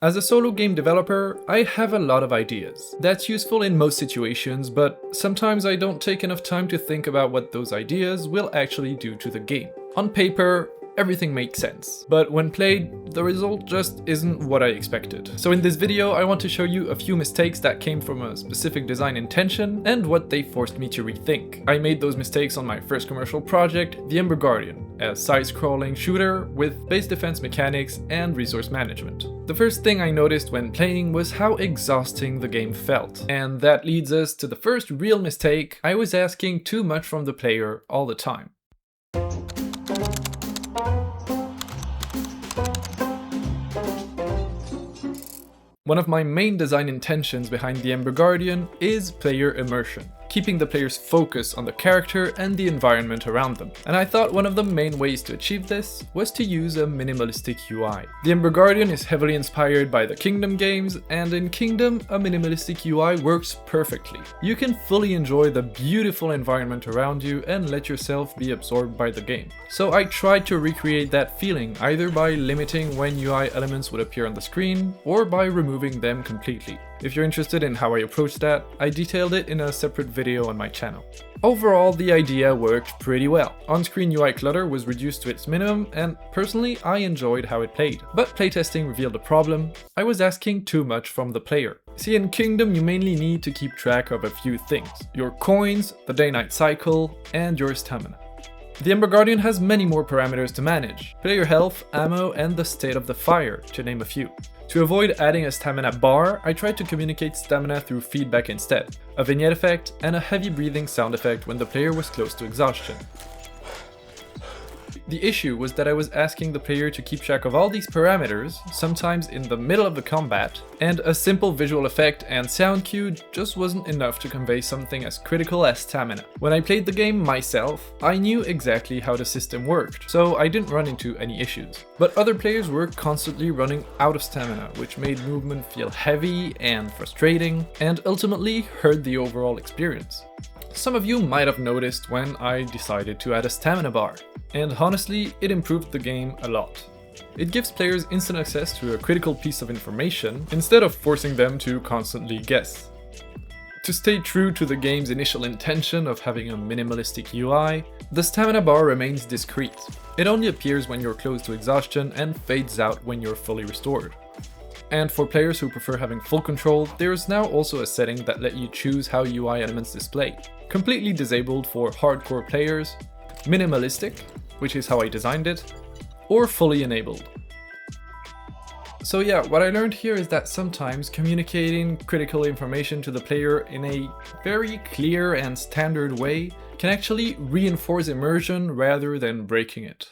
As a solo game developer, I have a lot of ideas. That's useful in most situations, but sometimes I don't take enough time to think about what those ideas will actually do to the game. On paper, everything makes sense, but when played, the result just isn't what I expected. So in this video, I want to show you a few mistakes that came from a specific design intention and what they forced me to rethink. I made those mistakes on my first commercial project, the Ember Guardian, a side-scrolling shooter with base defense mechanics and resource management. The first thing I noticed when playing was how exhausting the game felt. And that leads us to the first real mistake: I was asking too much from the player all the time. One of my main design intentions behind the Ember Guardian is player immersion, keeping the player's focus on the character and the environment around them. And I thought one of the main ways to achieve this was to use a minimalistic UI. The Ember Guardian is heavily inspired by the Kingdom games, and in Kingdom, a minimalistic UI works perfectly. You can fully enjoy the beautiful environment around you and let yourself be absorbed by the game. So I tried to recreate that feeling, either by limiting when UI elements would appear on the screen, or by removing them completely. If you're interested in how I approached that, I detailed it in a separate video on my channel. Overall, the idea worked pretty well. On-screen UI clutter was reduced to its minimum, and personally, I enjoyed how it played. But playtesting revealed a problem: I was asking too much from the player. See, in Kingdom, you mainly need to keep track of a few things: your coins, the day-night cycle, and your stamina. The Ember Guardian has many more parameters to manage: player health, ammo, and the state of the fire, to name a few. To avoid adding a stamina bar, I tried to communicate stamina through feedback instead, a vignette effect, and a heavy breathing sound effect when the player was close to exhaustion. The issue was that I was asking the player to keep track of all these parameters, sometimes in the middle of the combat, and a simple visual effect and sound cue just wasn't enough to convey something as critical as stamina. When I played the game myself, I knew exactly how the system worked, so I didn't run into any issues. But other players were constantly running out of stamina, which made movement feel heavy and frustrating, and ultimately hurt the overall experience. Some of you might have noticed when I decided to add a stamina bar, and honestly, it improved the game a lot. It gives players instant access to a critical piece of information instead of forcing them to constantly guess. To stay true to the game's initial intention of having a minimalistic UI, the stamina bar remains discreet. It only appears when you're close to exhaustion and fades out when you're fully restored. And for players who prefer having full control, there is now also a setting that lets you choose how UI elements display. Completely disabled for hardcore players, minimalistic, which is how I designed it, or fully enabled. So yeah, what I learned here is that sometimes communicating critical information to the player in a very clear and standard way can actually reinforce immersion rather than breaking it.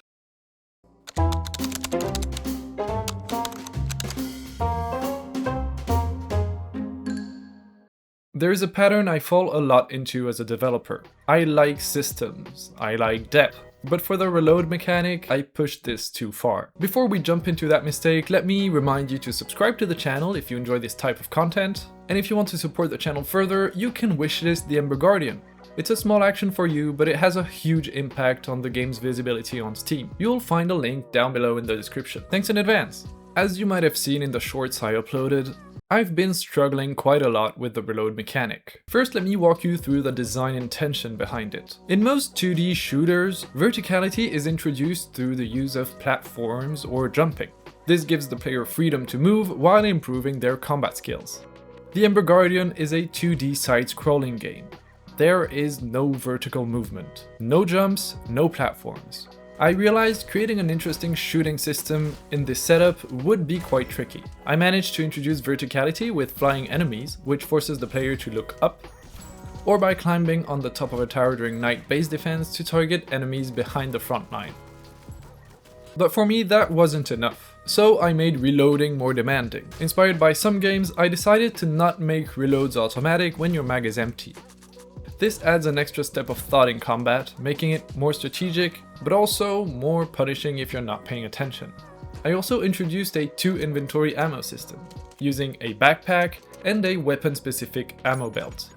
There's a pattern I fall a lot into as a developer. I like systems, I like depth, but for the reload mechanic, I pushed this too far. Before we jump into that mistake, let me remind you to subscribe to the channel if you enjoy this type of content, and if you want to support the channel further, you can wishlist the Ember Guardian. It's a small action for you, but it has a huge impact on the game's visibility on Steam. You'll find a link down below in the description. Thanks in advance! As you might have seen in the shorts I uploaded, I've been struggling quite a lot with the reload mechanic. First, let me walk you through the design intention behind it. In most 2D shooters, verticality is introduced through the use of platforms or jumping. This gives the player freedom to move while improving their combat skills. The Ember Guardian is a 2D side-scrolling game. There is no vertical movement, no jumps, no platforms. I realized creating an interesting shooting system in this setup would be quite tricky. I managed to introduce verticality with flying enemies, which forces the player to look up, or by climbing on the top of a tower during night base defense to target enemies behind the front line. But for me, that wasn't enough, so I made reloading more demanding. Inspired by some games, I decided to not make reloads automatic when your mag is empty. This adds an extra step of thought in combat, making it more strategic, but also more punishing if you're not paying attention. I also introduced a 2-inventory ammo system, using a backpack and a weapon-specific ammo belt.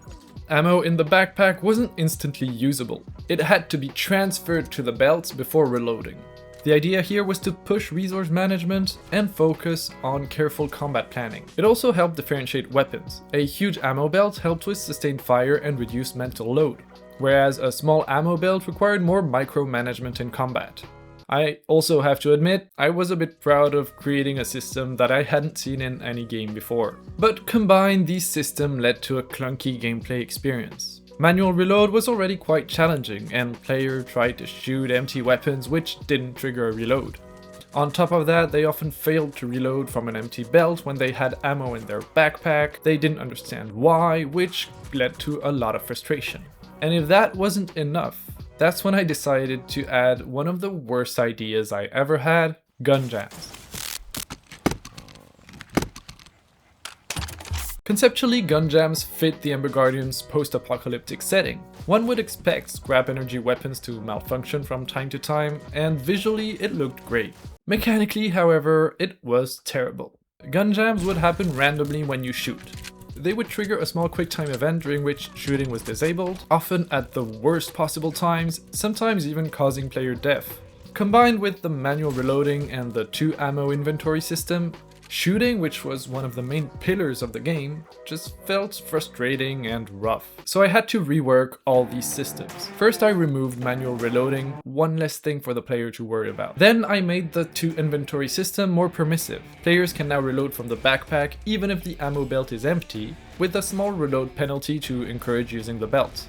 Ammo in the backpack wasn't instantly usable. It had to be transferred to the belt before reloading. The idea here was to push resource management and focus on careful combat planning. It also helped differentiate weapons. A huge ammo belt helped with sustained fire and reduced mental load, whereas a small ammo belt required more micromanagement in combat. I also have to admit, I was a bit proud of creating a system that I hadn't seen in any game before. But combined, these systems led to a clunky gameplay experience. Manual reload was already quite challenging, and players tried to shoot empty weapons which didn't trigger a reload. On top of that, they often failed to reload from an empty belt when they had ammo in their backpack. They didn't understand why, which led to a lot of frustration. And if that wasn't enough, that's when I decided to add one of the worst ideas I ever had: gun jams. Conceptually, gun jams fit the Ember Guardian's post-apocalyptic setting. One would expect scrap energy weapons to malfunction from time to time, and visually it looked great. Mechanically, however, it was terrible. Gun jams would happen randomly when you shoot. They would trigger a small QuickTime event during which shooting was disabled, often at the worst possible times, sometimes even causing player death. Combined with the manual reloading and the 2 ammo inventory system, shooting, which was one of the main pillars of the game, just felt frustrating and rough. So I had to rework all these systems. First I removed manual reloading, one less thing for the player to worry about. Then I made the 2 inventory system more permissive. Players can now reload from the backpack even if the ammo belt is empty, with a small reload penalty to encourage using the belt.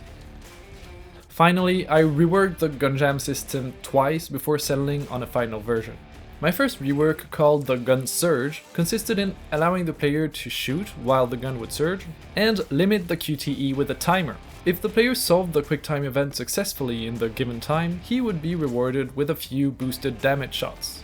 Finally, I reworked the gun jam system twice before settling on a final version. My first rework, called the gun surge, consisted in allowing the player to shoot while the gun would surge, and limit the QTE with a timer. If the player solved the QuickTime event successfully in the given time, he would be rewarded with a few boosted damage shots.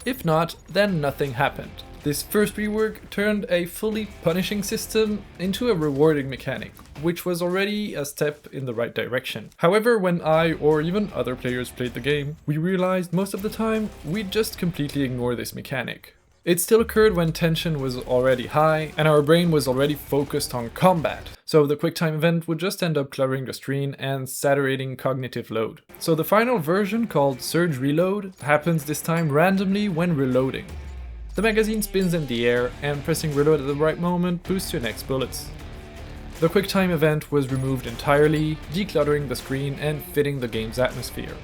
If not, then nothing happened. This first rework turned a fully punishing system into a rewarding mechanic, which was already a step in the right direction. However, when I or even other players played the game, we realized most of the time we'd just completely ignore this mechanic. It still occurred when tension was already high and our brain was already focused on combat, so the QuickTime event would just end up cluttering the screen and saturating cognitive load. So the final version, called Surge Reload, happens this time randomly when reloading. The magazine spins in the air, and pressing reload at the right moment boosts your next bullets. The QuickTime event was removed entirely, decluttering the screen and fitting the game's atmosphere.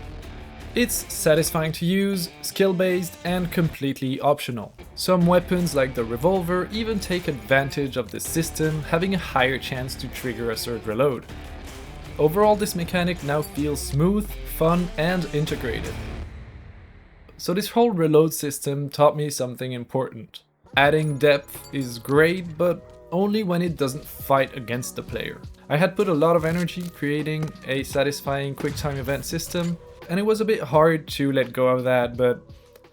It's satisfying to use, skill-based, and completely optional. Some weapons like the revolver even take advantage of this system, having a higher chance to trigger a surge reload. Overall, this mechanic now feels smooth, fun, and integrated. So this whole reload system taught me something important. Adding depth is great, but only when it doesn't fight against the player. I had put a lot of energy creating a satisfying QuickTime event system, and it was a bit hard to let go of that, but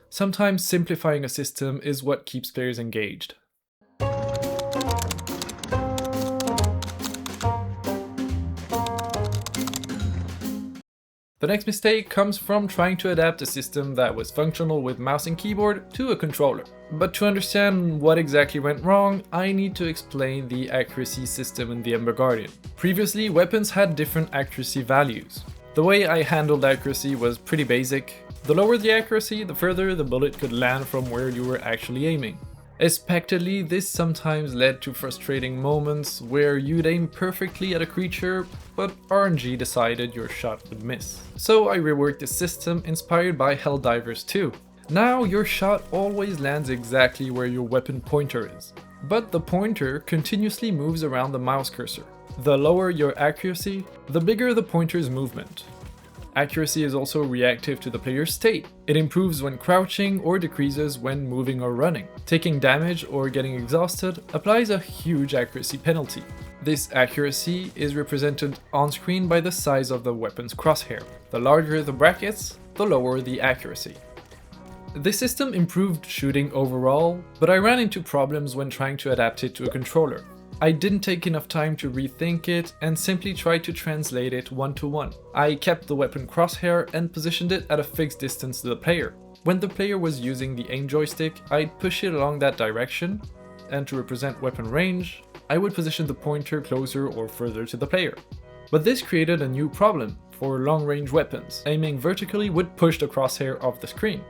sometimes simplifying a system is what keeps players engaged. The next mistake comes from trying to adapt a system that was functional with mouse and keyboard to a controller. But to understand what exactly went wrong, I need to explain the accuracy system in the Ember Guardian. Previously, weapons had different accuracy values. The way I handled accuracy was pretty basic. The lower the accuracy, the further the bullet could land from where you were actually aiming. Expectedly, this sometimes led to frustrating moments where you'd aim perfectly at a creature, but RNG decided your shot would miss. So I reworked the system inspired by Helldivers 2. Now your shot always lands exactly where your weapon pointer is, but the pointer continuously moves around the mouse cursor. The lower your accuracy, the bigger the pointer's movement. Accuracy is also reactive to the player's state. It improves when crouching or decreases when moving or running. Taking damage or getting exhausted applies a huge accuracy penalty. This accuracy is represented on screen by the size of the weapon's crosshair. The larger the brackets, the lower the accuracy. This system improved shooting overall, but I ran into problems when trying to adapt it to a controller. I didn't take enough time to rethink it and simply tried to translate it one-to-one. I kept the weapon crosshair and positioned it at a fixed distance to the player. When the player was using the aim joystick, I'd push it along that direction, and to represent weapon range, I would position the pointer closer or further to the player. But this created a new problem. for long-range weapons. Aiming vertically would push the crosshair off the screen.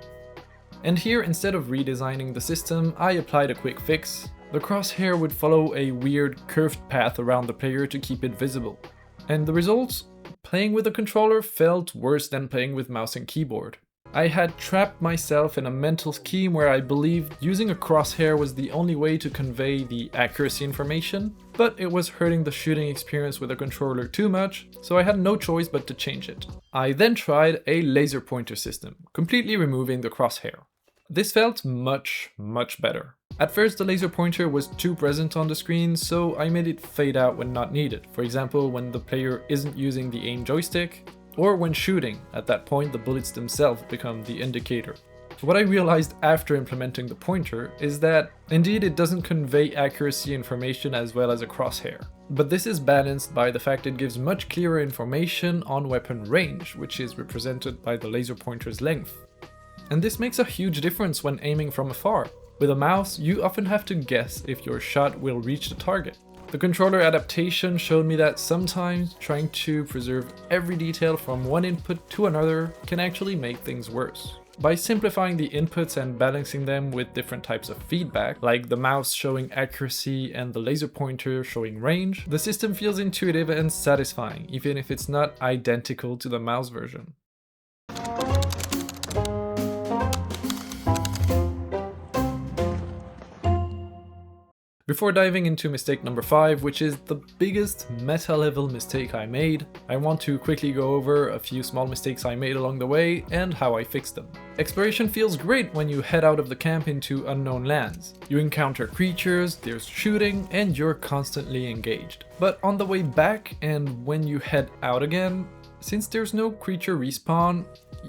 And here, instead of redesigning the system, I applied a quick fix. The crosshair would follow a weird curved path around the player to keep it visible. And the results? Playing with a controller felt worse than playing with mouse and keyboard. I had trapped myself in a mental scheme where I believed using a crosshair was the only way to convey the accuracy information, but it was hurting the shooting experience with a controller too much, so I had no choice but to change it. I then tried a laser pointer system, completely removing the crosshair. This felt much better. At first, the laser pointer was too present on the screen, so I made it fade out when not needed. For example, when the player isn't using the aim joystick, or when shooting. At that point, the bullets themselves become the indicator. What I realized after implementing the pointer is that, indeed, it doesn't convey accuracy information as well as a crosshair. But this is balanced by the fact it gives much clearer information on weapon range, which is represented by the laser pointer's length. And this makes a huge difference when aiming from afar. With a mouse, you often have to guess if your shot will reach the target. The controller adaptation showed me that sometimes trying to preserve every detail from one input to another can actually make things worse. By simplifying the inputs and balancing them with different types of feedback, like the mouse showing accuracy and the laser pointer showing range, the system feels intuitive and satisfying, even if it's not identical to the mouse version. Before diving into mistake number 5, which is the biggest meta-level mistake I made, I want to quickly go over a few small mistakes I made along the way and how I fixed them. Exploration feels great when you head out of the camp into unknown lands. You encounter creatures, there's shooting, and you're constantly engaged. But on the way back and when you head out again, since there's no creature respawn,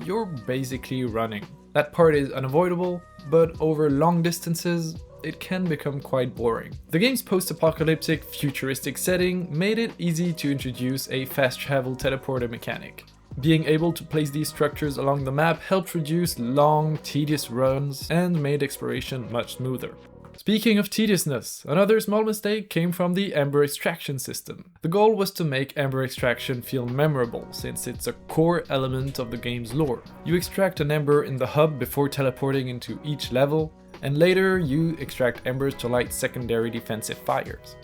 you're basically running. That part is unavoidable, but over long distances, it can become quite boring. The game's post-apocalyptic futuristic setting made it easy to introduce a fast travel teleporter mechanic. Being able to place these structures along the map helped reduce long, tedious runs and made exploration much smoother. Speaking of tediousness, another small mistake came from the Ember extraction system. The goal was to make Ember extraction feel memorable, since it's a core element of the game's lore. You extract an Ember in the hub before teleporting into each level, and later you extract embers to light secondary defensive fires.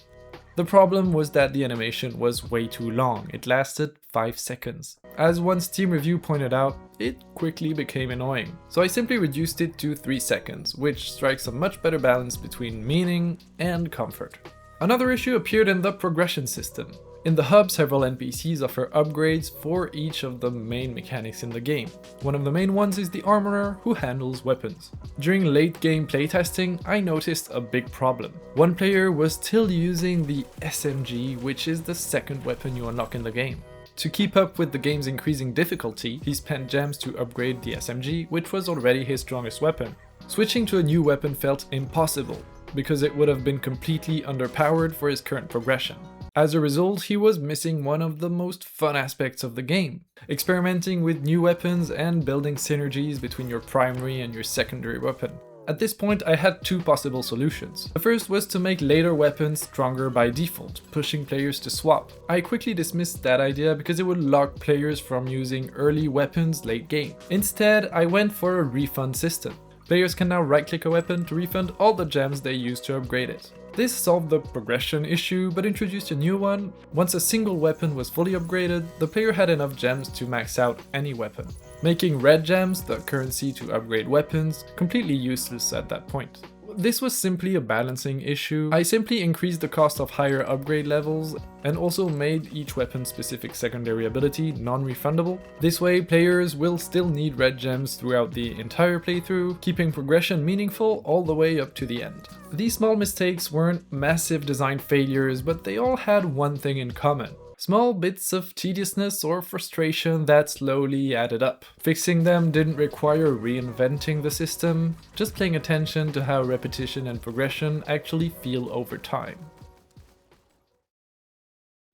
The problem was that the animation was way too long, it lasted 5 seconds. As one Steam review pointed out, it quickly became annoying, so I simply reduced it to 3 seconds, which strikes a much better balance between meaning and comfort. Another issue appeared in the progression system. In the hub, several NPCs offer upgrades for each of the main mechanics in the game. One of the main ones is the Armorer, who handles weapons. During late game playtesting, I noticed a big problem. One player was still using the SMG, which is the second weapon you unlock in the game. To keep up with the game's increasing difficulty, he spent gems to upgrade the SMG, which was already his strongest weapon. Switching to a new weapon felt impossible, because it would have been completely underpowered for his current progression. As a result, he was missing one of the most fun aspects of the game, experimenting with new weapons and building synergies between your primary and your secondary weapon. At this point, I had 2 possible solutions. The first was to make later weapons stronger by default, pushing players to swap. I quickly dismissed that idea because it would lock players from using early weapons late game. Instead, I went for a refund system. Players can now right-click a weapon to refund all the gems they used to upgrade it. This solved the progression issue, but introduced a new one. Once a single weapon was fully upgraded, the player had enough gems to max out any weapon, making red gems, the currency to upgrade weapons, completely useless at that point. This was simply a balancing issue. I simply increased the cost of higher upgrade levels and also made each weapon's specific secondary ability non-refundable. This way, players will still need red gems throughout the entire playthrough, keeping progression meaningful all the way up to the end. These small mistakes weren't massive design failures, but they all had one thing in common. Small bits of tediousness or frustration that slowly added up. Fixing them didn't require reinventing the system, just paying attention to how repetition and progression actually feel over time.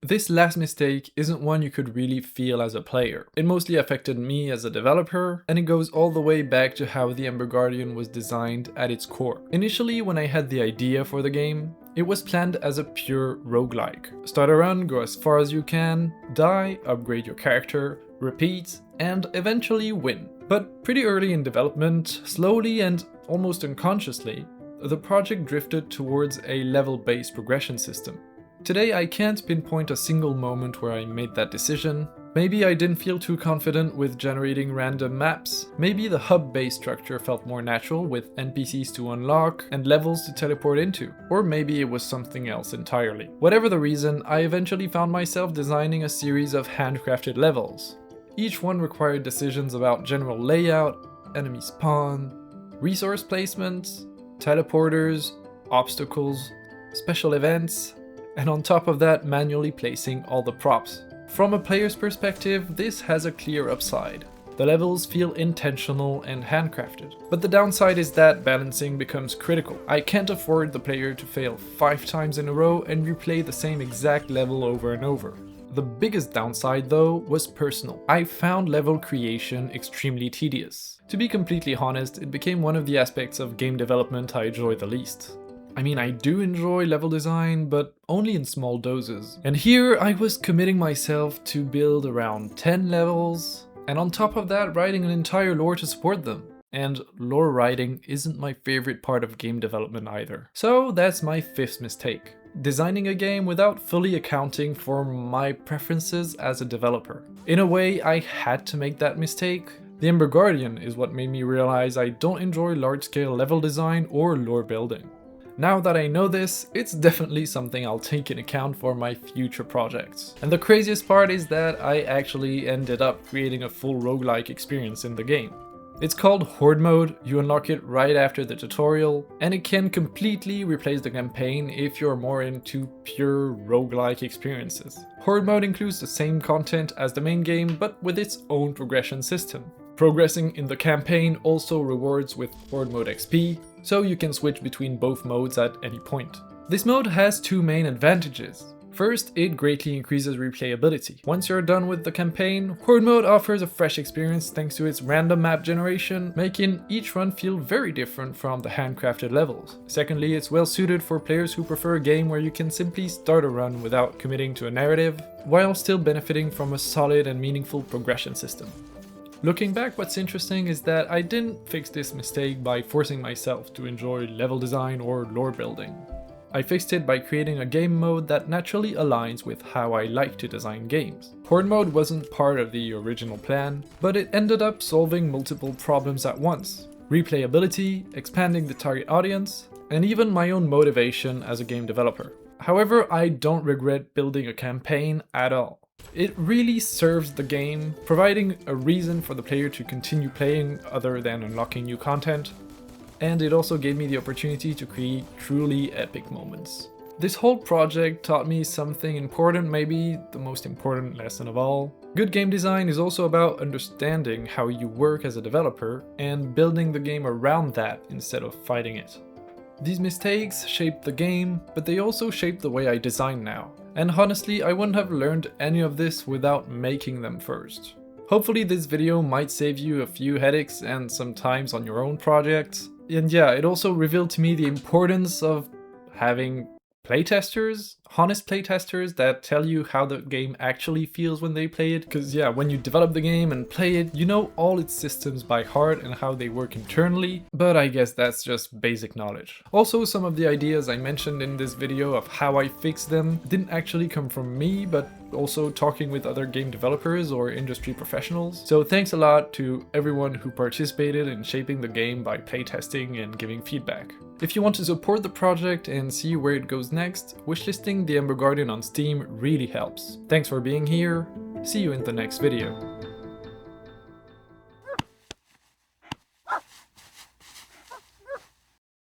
This last mistake isn't one you could really feel as a player. It mostly affected me as a developer, and it goes all the way back to how the Ember Guardian was designed at its core. Initially, when I had the idea for the game, it was planned as a pure roguelike. Start a run, go as far as you can, die, upgrade your character, repeat, and eventually win. But pretty early in development, slowly and almost unconsciously, the project drifted towards a level-based progression system. Today I can't pinpoint a single moment where I made that decision. Maybe I didn't feel too confident with generating random maps, maybe the hub-based structure felt more natural with NPCs to unlock and levels to teleport into, or maybe it was something else entirely. Whatever the reason, I eventually found myself designing a series of handcrafted levels. Each one required decisions about general layout, enemy spawn, resource placement, teleporters, obstacles, special events, and on top of that, manually placing all the props. From a player's perspective, this has a clear upside. The levels feel intentional and handcrafted. But the downside is that balancing becomes critical. I can't afford the player to fail 5 times in a row and replay the same exact level over and over. The biggest downside though was personal. I found level creation extremely tedious. To be completely honest, it became one of the aspects of game development I enjoy the least. I mean, I do enjoy level design, but only in small doses. And here I was committing myself to build around 10 levels, and on top of that, writing an entire lore to support them. And lore writing isn't my favorite part of game development either. So that's my 5th mistake. Designing a game without fully accounting for my preferences as a developer. In a way, I had to make that mistake. The Ember Guardian is what made me realize I don't enjoy large-scale level design or lore building. Now that I know this, it's definitely something I'll take in account for my future projects. And the craziest part is that I actually ended up creating a full roguelike experience in the game. It's called Horde Mode, you unlock it right after the tutorial, and it can completely replace the campaign if you're more into pure roguelike experiences. Horde Mode includes the same content as the main game, but with its own progression system. Progressing in the campaign also rewards with Horde Mode XP, so you can switch between both modes at any point. This mode has 2 main advantages. First, it greatly increases replayability. Once you're done with the campaign, Horde Mode offers a fresh experience thanks to its random map generation, making each run feel very different from the handcrafted levels. Secondly, it's well suited for players who prefer a game where you can simply start a run without committing to a narrative, while still benefiting from a solid and meaningful progression system. Looking back, what's interesting is that I didn't fix this mistake by forcing myself to enjoy level design or lore building. I fixed it by creating a game mode that naturally aligns with how I like to design games. Horde Mode wasn't part of the original plan, but it ended up solving multiple problems at once. Replayability, expanding the target audience, and even my own motivation as a game developer. However, I don't regret building a campaign at all. It really serves the game, providing a reason for the player to continue playing other than unlocking new content, and it also gave me the opportunity to create truly epic moments. This whole project taught me something important, maybe the most important lesson of all. Good game design is also about understanding how you work as a developer and building the game around that instead of fighting it. These mistakes shaped the game, but they also shaped the way I design now. And honestly, I wouldn't have learned any of this without making them first. Hopefully this video might save you a few headaches and some times on your own projects. And yeah, it also revealed to me the importance of having playtesters, honest playtesters that tell you how the game actually feels when they play it. Because yeah, when you develop the game and play it, you know all its systems by heart and how they work internally, but I guess that's just basic knowledge. Also, some of the ideas I mentioned in this video of how I fixed them didn't actually come from me, but also talking with other game developers or industry professionals. So thanks a lot to everyone who participated in shaping the game by playtesting and giving feedback. If you want to support the project and see where it goes next, wishlisting the Ember Guardian on Steam really helps. Thanks for being here, see you in the next video.